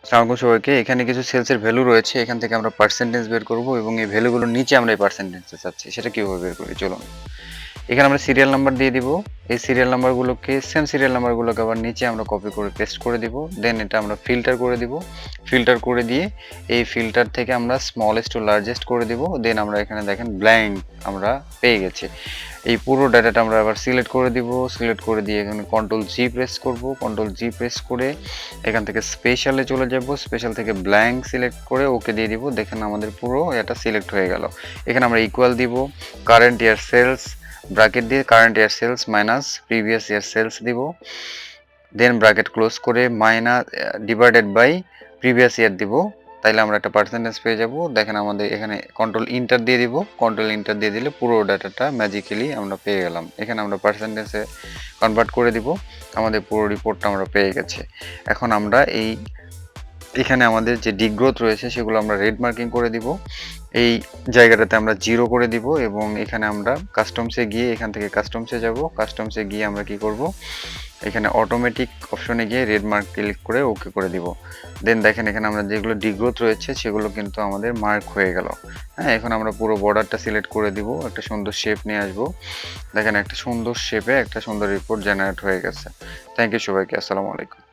স্বাগত সবাইকে। এখানে কিছু সেলসের ভ্যালু রয়েছে। এখান থেকে আমরা পার্সেন্টেজ বের করব এবং এই ভ্যালুগুলোর নিচে আমরা এই পার্সেন্টেজটা চাচ্ছি। সেটা কিভাবে বের করি চলুন। এখানে আমরা সিরিয়াল নাম্বার দিয়ে দিব। এই সিরিয়াল নাম্বারগুলোকে সেম সিরিয়াল নাম্বারগুলোকে আবার নিচে আমরা কপি করে পেস্ট করে দিব। দেন এটা আমরা ফিল্টার করে দিব। ফিল্টার করে দিয়ে এই ফিল্টার থেকে আমরা স্মলেস্ট টু লার্জেস্ট করে দিব। দেন আমরা এখানে দেখেন ব্ল্যাঙ্ক আমরা পেয়ে গেছি। এই পুরো ডাটাটা আমরা আবার সিলেক্ট করে দিব। সিলেক্ট করে দিয়ে এখানে কন্ট্রোল জি প্রেস করব। কন্ট্রোল জি প্রেস করে এখান থেকে স্পেশালে চলে যাব। স্পেশাল থেকে ব্ল্যাঙ্ক সিলেক্ট করে ওকে দিয়ে দিব। দেখেন আমাদের পুরো এটা সিলেক্ট হয়ে গেল। এখানে আমরা ইকুয়াল দিব, কারেন্ট ইয়ার সেলস ব্র্যাকেট দিয়ে current year sales minus previous year sales দিব। দেন ব্র্যাকেট ক্লোজ করে minus divided by previous year দিব। তাইলে আমরা একটা পার্সেন্টেজ পেয়ে যাব। দেখেন আমাদের এখানে কন্ট্রোল ইন্টার দিয়ে দিব। কন্ট্রোল ইন্টার দিয়ে দিলে পুরো ডাটাটা ম্যাজিক্যালি আমরা পেয়ে গেলাম। এখানে আমরা পার্সেন্টেজে কনভার্ট করে দিব। আমাদের পুরো রিপোর্টটা আমরা পেয়ে গেছি। এখন আমরা এখানে আমাদের যে ডিগ্রোথ রয়েছে সেগুলো আমরা রেড মার্কিং করে দিব। এই জায়গাটাতে আমরা 0 করে দিব এবং এখানে আমরা কাস্টমসে গিয়ে এখান থেকে কাস্টমসে যাব। কাস্টমসে গিয়ে আমরা কি করব, এখানে অটোমেটিক অপশনে গিয়ে রেড মার্ক ক্লিক করে ওকে করে দিব। দেন দেখেন এখানে আমরা যেগুলো ডিগ্রোথ রয়েছে সেগুলো কিন্তু আমাদের মার্ক হয়ে গেল। হ্যাঁ, এখন আমরা পুরো বর্ডারটা সিলেক্ট করে দিব। একটা সুন্দর শেপ নিয়ে আসবো। দেখেন একটা সুন্দর শেপে একটা সুন্দর রিপোর্ট জেনারেট হয়ে গেছে। থ্যাংক ইউ সবাইকে। আসসালামু আলাইকুম।